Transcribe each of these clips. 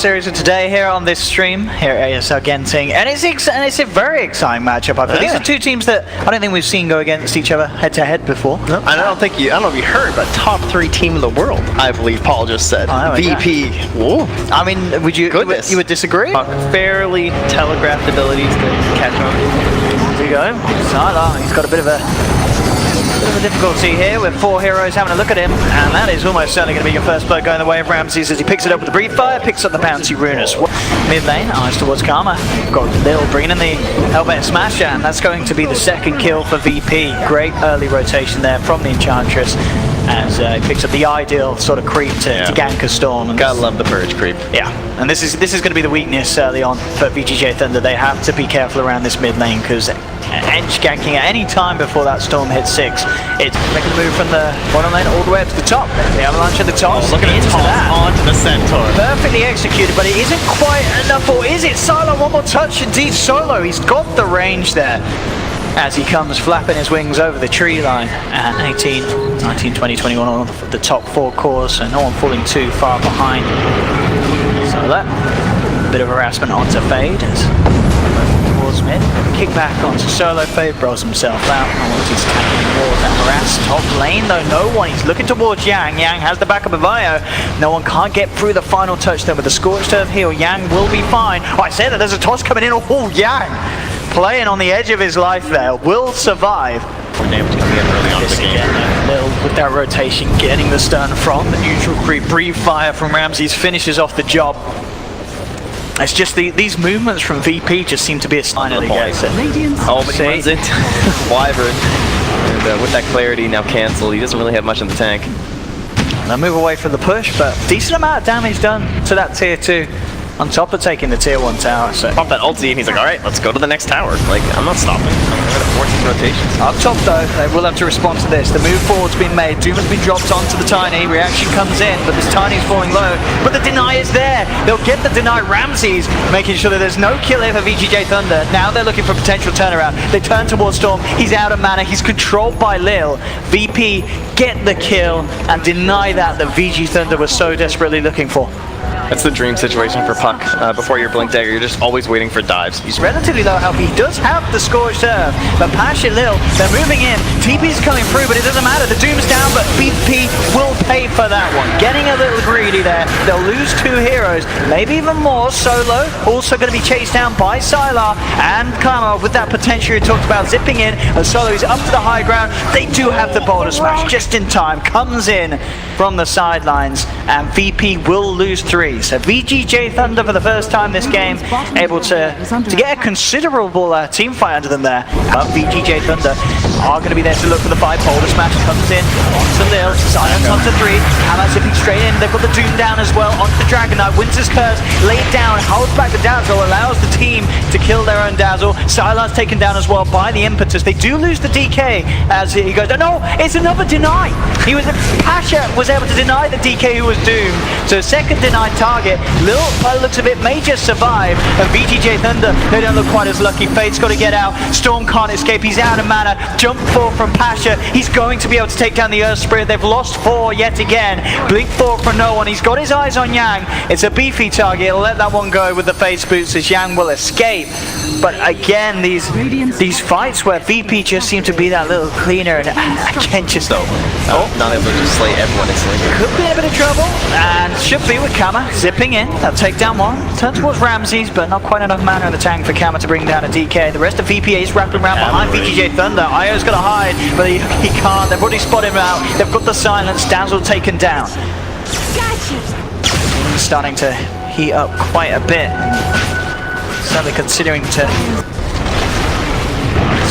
series of today here on this stream here at ESL Genting, and it's a very exciting matchup. I think these are two teams that I don't think we've seen go against each other head to head before. No, and I don't know if you heard, but top 3 team in the world, I believe Paul just said. VP. Whoa. I mean, you would disagree? Fairly telegraphed abilities to catch on. There you go. Sylar, he's got a bit of a difficulty here with 4 heroes having a look at him, and that is almost certainly going to be your first blood going the way of Ramses as he picks it up with the Breathe Fire, picks up the bouncy Runus. Mid lane, eyes towards Karma. Got Lil bringing in the Helmet Smasher, and that's going to be the second kill for VP. Great early rotation there from the Enchantress as he picks up the ideal sort of creep to gank a Storm. And gotta love the Purge creep. Yeah, and this is going to be the weakness early on for VGJ Thunder. They have to be careful around this mid lane because edge ganking at any time before that Storm hits 6. It's making the move from the bottom lane all the way up to the top. The Avalanche at the top. Oh, look at it onto the Centaur. Perfectly executed, but it isn't quite enough, or is it? Sylar, one more touch, indeed Solo. He's got the range there as he comes flapping his wings over the tree line at 18, 19, 20, 21 on the top 4 cores, so no one falling too far behind. So that bit of harassment onto Fade as towards mid, kick back onto Solo. Fade bros himself out. Once he's attacking towards that harass top lane though, no one. He's looking towards Yang. Yang has the backup of Io. No one can't get through the final touchdown with the Scorched Earth heal. Yang will be fine. Oh, I said that there's a toss coming in. Oh, Yang playing on the edge of his life there, will survive. More damage coming in early on in the game. Lil with that rotation, getting the stun from the neutral creep. Breathe Fire from Ramses finishes off the job. It's just these movements from VP just seem to be a sign of the game. Oh, but he runs into Wyvern. And with that clarity now cancelled, he doesn't really have much in the tank. They'll move away from the push, but decent amount of damage done to that tier 2. On top of taking the tier 1 tower, so pop that ulti and he's like, alright, let's go to the next tower. Like, I'm not stopping. I'm gonna force these rotations. Up top though, they will have to respond to this. The move forward's been made. Doom has been dropped onto the Tiny. Reaction comes in, but this Tiny's falling low. But the deny is there. They'll get the deny. Ramses making sure that there's no kill here for VGJ Thunder. Now they're looking for potential turnaround. They turn towards Storm. He's out of mana. He's controlled by Lil. VP get the kill and deny that VG Thunder was so desperately looking for. That's the dream situation for Puck. Before your Blink Dagger, you're just always waiting for dives. He's relatively low health. He does have the Scorched Earth, but Pasha Lil, they're moving in. TP's coming through, but it doesn't matter. The Doom's down, but VP will pay for that one. Getting a little greedy there. They'll lose 2 heroes, maybe even more. Solo also going to be chased down by Sylar and Karma with that potential you talked about zipping in. And Solo is up to the high ground. They do have the Boulder Smash just in time. Comes in from the sidelines, and VP will lose 3. So VGJ Thunder for the first time this game able to get a considerable team fight under them there. But VGJ Thunder are going to be there to look for the 5. Boulder Smash comes in onto Lil, Silence onto 3. Hammer zipping straight in. They've got the Doom down as well onto the Dragon Knight. Winter's Curse laid down, holds back the Dazzle, allows the team to kill their own Dazzle. Sylar's taken down as well by the Impetus. They do lose the DK as he goes. Oh, no, it's another deny. Pasha was able to deny the DK who was doomed. So second denied target. Lil, by the looks of it, may just survive. And VGJ Thunder, they don't look quite as lucky. Fade's got to get out. Storm can't escape. He's out of mana. Jump 4 from Pasha. He's going to be able to take down the Earth Spirit. They've lost 4 yet again. Blink 4 for no one. He's got his eyes on Yang. It's a beefy target. He'll let that one go with the face boots as Yang will escape. But again, these fights where VP just seem to be that little cleaner, and again just not able to just slay everyone instantly. Could be in a bit of trouble, and should be with Kama zipping in. They'll take down one, turn towards Ramses, but not quite enough mana in the tank for Kama to bring down a DK. The rest of VPA is wrapping around behind VGJ Thunder. Io's got to hide, but he can't. They've already spotted him out. They've got the silence. Dazzle taken down. Starting to heat up quite a bit. Certainly considering to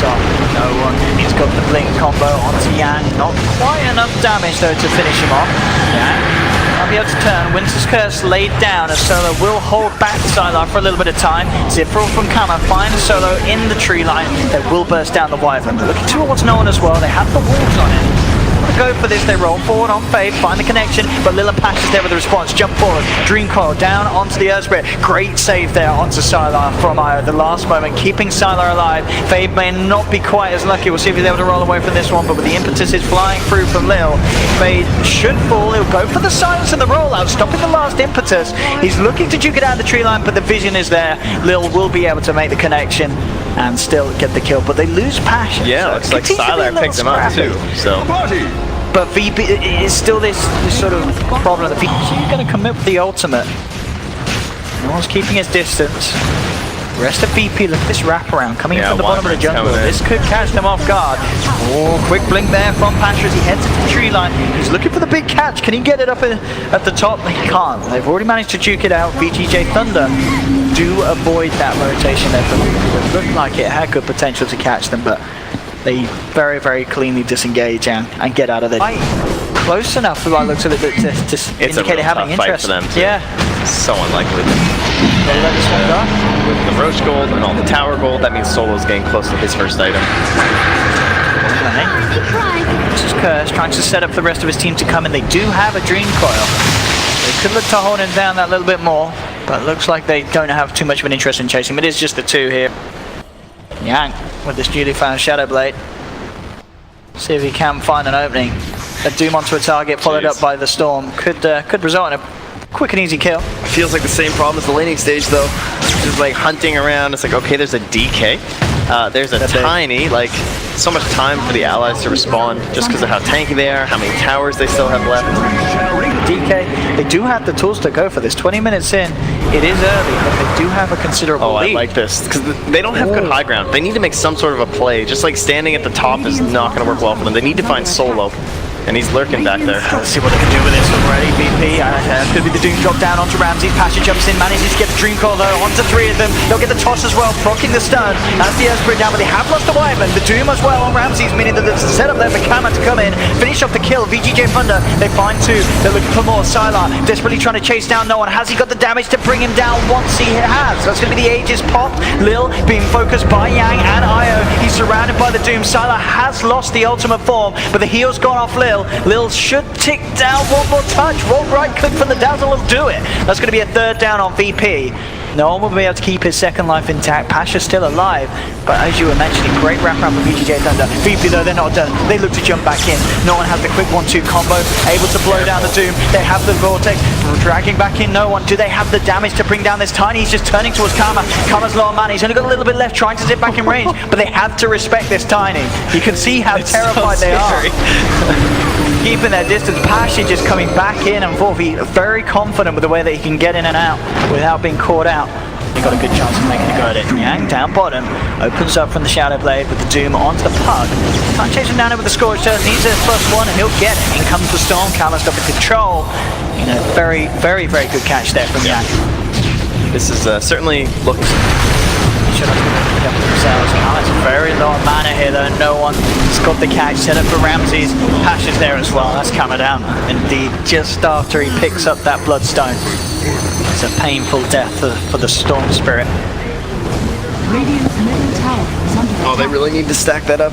no one. He's got the blink combo onto Yang. Not quite enough damage though to finish him off. Yang I'll be able to turn. Winter's Curse laid down as Solo will hold back Sylar for a little bit of time. Zipfril from Kama finds Solo in the tree line. They will burst down the Wyvern. They're looking towards no one as well. They have the walls on it. to go for this. They roll forward on Fade, find the connection, but Lil and Pash is there with the response. Jump forward, Dream Coil down onto the Earth Spirit. Great save there onto Sylar from Io at the last moment, keeping Sylar alive. Fade may not be quite as lucky. We'll see if he's able to roll away from this one, but with the impetus is flying through from Lil, Fade should fall. He'll go for the silence and the rollout, stopping the last impetus. He's looking to juke it out of the tree line, but the vision is there. Lil will be able to make the connection and still get the kill, but they lose passion. Yeah, so looks like Sylar picked him up too. So, but VP is still this sort of problem. So you're going to commit with the ultimate. No one's keeping his distance. Rest of VP, look at this wraparound coming in from the bottom of the jungle. This could catch them off guard. Oh, quick blink there from Pasha as he heads into the tree line. He's looking for the big catch. Can he get it up at the top? He can't. They've already managed to juke it out. VGJ Thunder do avoid that rotation there. It looked like it had good potential to catch them, but they very, very cleanly disengage and get out of there. Close enough, by looks of it, to indicate they have an interest. For them too. Yeah. So unlikely. They let this one go. With the Roach gold and all the tower gold, that means Solo's getting close to his first item. This is Curse trying to set up the rest of his team to come in. They do have a Dream Coil. They could look to hold him down that little bit more, but it looks like they don't have too much of an interest in chasing him. It is just the two here. Yang with this newly found Shadow Blade. See if he can find an opening. A Doom onto a target followed up by the Storm could result in a quick and easy kill. Feels like the same problem as the laning stage though. Just like hunting around, it's like, okay, there's a DK. There's a Tiny, like, so much time for the allies to respawn just because of how tanky they are, how many towers they still have left. DK, they do have the tools to go for this. 20 minutes in, it is early, but they do have a considerable lead. I like this, because they don't have good high ground. They need to make some sort of a play. Just like standing at the top is not going to work well for them. They need to find Solo. And he's lurking back there. Let's see what they can do with this already. VP could be the Doom drop down onto Ramsey. Pasha jumps in, manages to get the Dream Coil though, onto three of them. They'll get the toss as well, blocking the stun. That's the Earth Spirit down, but they have lost the Wyvern. The Doom as well on Ramsey's, meaning that there's a setup there for Kama to come in, finish off the kill. VGJ Thunder, they find two. They're looking for more. Sylar desperately trying to chase down no one. Has he got the damage to bring him down once he has? That's going to be the Aegis pop. Lil being focused by Yang and Io. He's surrounded by the Doom. Sylar has lost the ultimate form, but the heal's gone off Lil. Lil should tick down one more touch. Roll right click from the Dazzle will do it. That's going to be a third down on VP. No one will be able to keep his second life intact. Pasha's still alive, but as you were mentioning, great wraparound for VGJ Thunder. VP though, they're not done. They look to jump back in. No one has the quick 1-2 combo, able to blow down the Doom. They have the Vortex, dragging back in no one. Do they have the damage to bring down this Tiny? He's just turning towards Kama. Kama's low on mana. He's only got a little bit left, trying to zip back in range, but they have to respect this Tiny. You can see how terrified they are. Keeping their distance. Pasha just coming back in and forth. He's very confident with the way that he can get in and out without being caught out. He got a good chance of making a go at it. Yang down bottom, opens up from the Shadow Blade with the Doom onto the Pug. Can't chase him down with the Scorched Earth. Needs a +1 and he'll get it. In comes the Storm. Kama's got the control. You know, very, very, very good catch there from Yang. This is certainly looks. Should have picked up themselves. Kama's very low on mana here though. No one has got the catch set up for Ramses. Pasha's there as well. That's Kama down. Indeed, just after he picks up that Bloodstone. It's a painful death for the Storm Spirit. Oh, they really need to stack that up.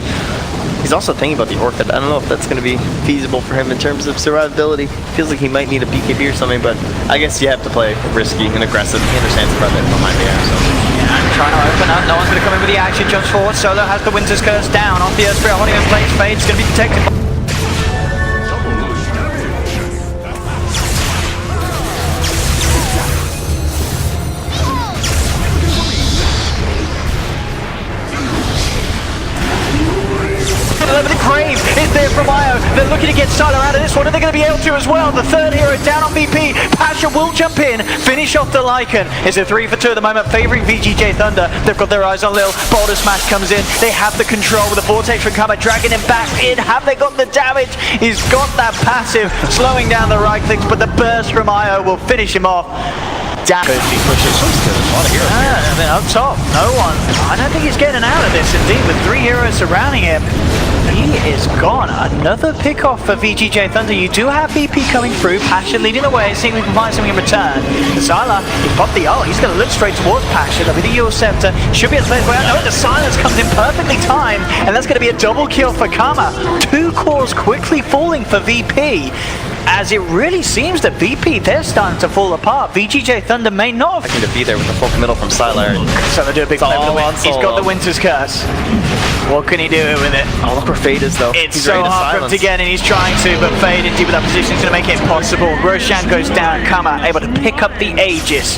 He's also thinking about the Orchid. I don't know if that's going to be feasible for him in terms of survivability. Feels like he might need a BKB or something, but I guess you have to play risky and aggressive. He understands the brother behind the air, so. Yeah, trying to open up. No one's going to come in with the action. Jumps forward. Solo has the Winter's Curse down off the Earth Spirit. Holding in place. Fade's going to be detected. Over the grave is there from Io. They're looking to get Sylar out of this one. Are they going to be able to as well? The third hero down on VP. Pasha will jump in, finish off the Lycan. It's a 3 for 2 at the moment, favouring VGJ Thunder. They've got their eyes on Lil. Boulder Smash comes in. They have the control with the Vortex from Kama, dragging him back in. Have they got the damage? He's got that passive, slowing down the right clicks, but the burst from Io will finish him off. Damage. He pushes a lot of heroes here. I mean, up top, no one. I don't think he's getting out of this indeed, with 3 heroes surrounding him. he is gone. Another pick off for VGJ Thunder. You do have VP coming through. Pasha leading the way, seeing if we can find something in return. Zyla, he's popped the ult. He's going to look straight towards Pasha. That'll be the Euro Scepter. Should be a space way out. No, the silence comes in perfectly timed, and that's going to be a double kill for Kama. 2 cores quickly falling for VP. As it really seems that VP, they're starting to fall apart. VGJ Thunder may not I need to be there with the full committal from Sylar. So they do a big play for the win. He's got the Winter's Curse. What can he do with it? Oh, look where Fade is, though. It's so hard for him to get in. He's trying to, but Fade in deep with that position is going to make it impossible. Roshan goes down. Kama able to pick up the Aegis.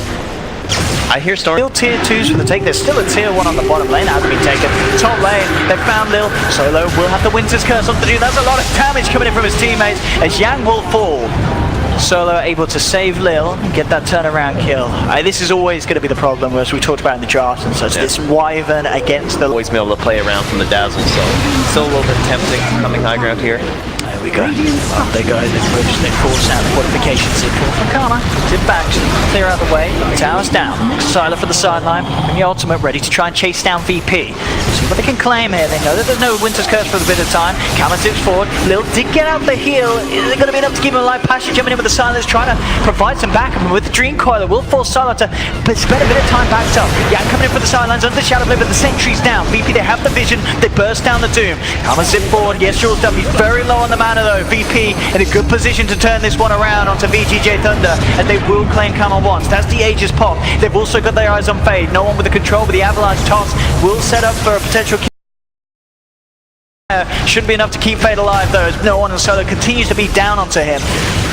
I hear Storm. Still tier 2s from the take. There's still a tier 1 on the bottom lane. Hasn't been taken. Top lane, they found Lil. Solo will have the Winter's Curse on to do. That's a lot of damage coming in from his teammates as Yang will fall. Solo able to save Lil and get that turnaround kill. This is always going to be the problem, as we talked about in the draft and such. This Wyvern against the... Always been able to play around from the Dazzle, so still a little bit tempting coming high ground here. There we go. Up they go. They push. They force out the fortifications. They pull from Kama. Zip back. Clear out the way. Towers down. Sylar for the sideline. And the ultimate ready to try and chase down VP. See what they can claim here. They know that there's no Winter's Curse for a bit of time. Kama zips forward. Lil did get out the heal. Is it going to be enough to keep him alive? Pasha jumping in with the silence, trying to provide some backup. And with the Dream Coiler, will force Sylar to spend a bit of time backed up. Yeah, coming in for the sidelines under the Shadow Blade, but the sentry's down. VP, they have the vision. They burst down the Doom. Kama zip forward. Yes, Jules done. He's very low on the mana though. VP in a good position to turn this one around onto VGJ Thunder, and they will claim Kama once. That's the Aegis pop. They've also got their eyes on Fade. No one with the control, but the Avalanche toss will set up for a potential kill. Shouldn't be enough to keep Fade alive though, as no one in Solo continues to be down onto him.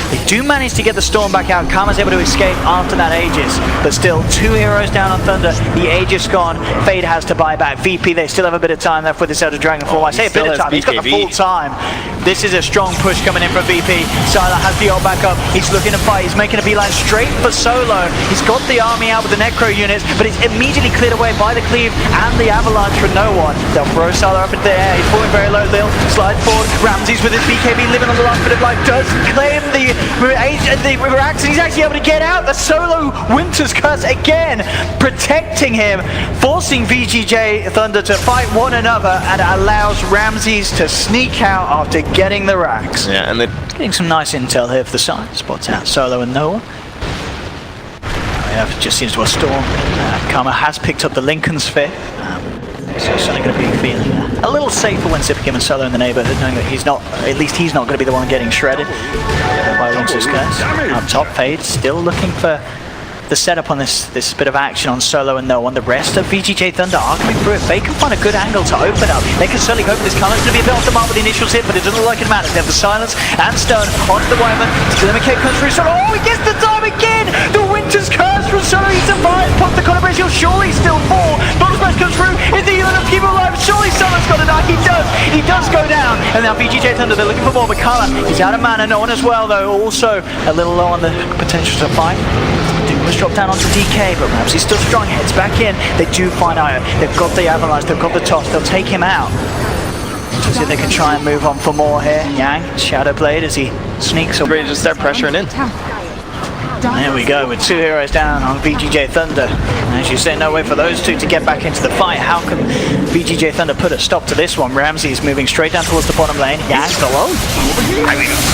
They do manage to get the Storm back out. Kama's able to escape after that Aegis, but still 2 heroes down on Thunder. The Aegis gone. Fade has to buy back. VP, they still have a bit of time left with this Elder Dragon form. I say a bit of time. He's got the full time. This is a strong push coming in from VP. Sylar has the ult back up. He's looking to fight. He's making a beeline straight for Solo. He's got the army out with the Necro units, but it's immediately cleared away by the Cleave and the Avalanche for no one. They'll throw Sylar up into the air. He's falling very low. Lil slides forward. Ramses with his BKB living on the last bit of life does claim the Rax, and he's actually able to get out. The Solo Winter's Curse again, protecting him, forcing VGJ Thunder to fight one another, and it allows Ramses to sneak out after getting the Rax. Yeah, and they're getting some nice intel here for the side. Spots out Solo and Noah. Yeah, just seems to a Storm. Kama has picked up the Lincoln Sphere. So he's certainly going to be feeling a little safer when zipping him and Solo in the neighborhood, knowing that he's not, at least he's not going to be the one getting shredded by Winter's Curse. Up top, Fade still looking for the setup on this bit of action on Solo and No One. The rest of VGJ Thunder are coming through. If they can find a good angle to open up, they can certainly hope this Kama's going to be a bit off the mark with the initial hit, but it doesn't look like it matters. They have the silence and Stone onto the Wyvern. Limit comes through Solo. Oh, he gets the time again! The Winter's Curse from Solo. He survives. Pops the collaboration. He'll surely still fall. Bottle Smash comes through. Is he even enough to keep him alive? Surely Solo's got to die. He does. He does go down. And now VGJ Thunder, they're looking for more, but Kama, he's out of mana. No One as well, though. Also a little low on the potential to fight. Was dropped down onto DK, but Ramsey's still strong, heads back in. They do find Io. They've got the Avalanche, they've got the toss, they'll take him out. So see if they can try and move on for more here. Yang, Shadow Blade as he sneaks up. ready to start pressuring in. There we go, with 2 heroes down on VGJ Thunder. As you say, no way for those 2 to get back into the fight. How can VGJ Thunder put a stop to this one? Ramsey is moving straight down towards the bottom lane. Yang's alone.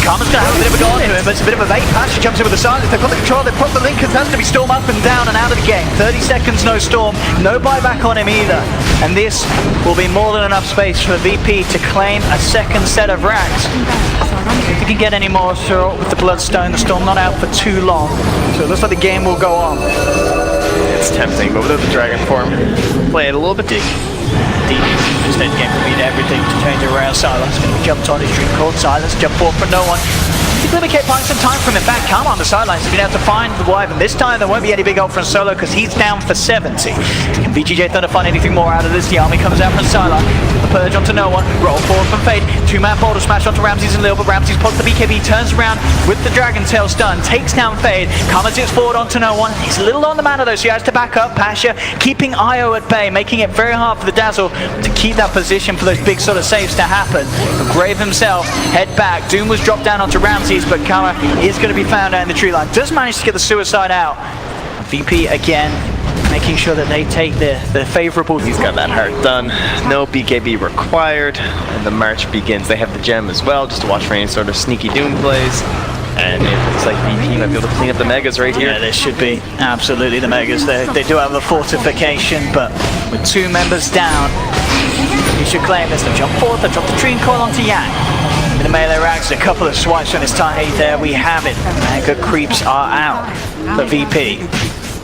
Kama's going to have a bit of a go on to him, but it's a bit of a bait. Pasha jumps in with the silence. They've got the control, they've put the Lincoln. Has to be Storm up and down and out of the game. 30 seconds, no Storm. No buyback on him either. And this will be more than enough space for VP to claim a second set of racks. If he can get any more through with the Bloodstone, the Storm not out for too long. So it looks like the game will go on. It's tempting, but without the Dragon form, play it a little bit deep. This stage game will need everything to change around. Silence going to be jumped on his Dream called Silence, jump forward for No One. Limit kept finding some time from him back. Kama on the sidelines has been able to find the Wyvern. This time there won't be any big ult from Solo because he's down for 70. Can VGJ Thunder find anything more out of this? The army comes out from Sylar. The purge onto No One. Roll forward from Fade. 2-man Boulder smash onto Ramses and Lil, but Ramses pops the BKB, turns around with the Dragon Tail stun, takes down Fade. Kama zips forward onto No One. He's a little on the mana though, so he has to back up. Pasha keeping Io at bay, making it very hard for the Dazzle to keep that position for those big sort of saves to happen. Grave himself, head back. Doom was dropped down onto Ramses, but Kama is going to be found out in the tree line. Does manage to get the suicide out. VP again, making sure that they take the favorable. He's got that heart done. No BKB required. And the march begins. They have the gem as well, just to watch for any sort of sneaky Doom plays. And it looks like VP might be able to clean up the Megas right here. Yeah, this should be absolutely the Megas. They do have the fortification, but with 2 members down, he should claim this. They'll jump forward, they'll drop the Dream Coil onto Yang. In the melee ranks, a couple of swipes on his tie. There we have it. Mega creeps are out for VP.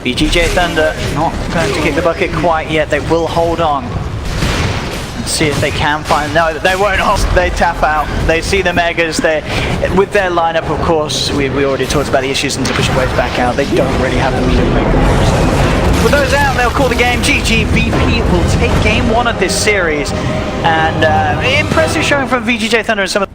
VGJ Thunder not going to kick the bucket quite yet. They will hold on and see if they can find. No, they won't hold. They tap out. They see the Megas. They, with their lineup, of course, we already talked about the issues and to push waves back out. They don't really have the meter to make them move. So with those out, they'll call the game GG. VP will take game 1 of this series. And impressive showing from VGJ Thunder and some of